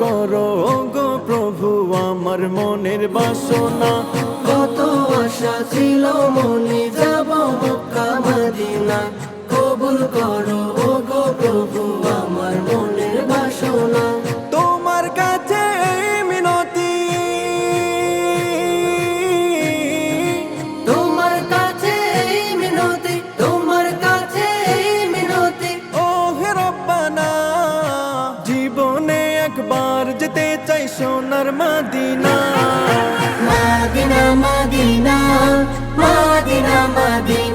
করো গো প্রভু আমার মনের বাসনা। কত আশা ছিল মনে যাব মক্কা মদিনা, কবুল করো গো প্রভু আমার মনের বাসনা। তোমার কাছে মিনতি, তোমার কাছে মিনতি, তোমার কাছে মিনতি। ও হে রব্বানা জীবনে একবার যেতে চাই সোনার Medina. Medina Medina Medina Medina.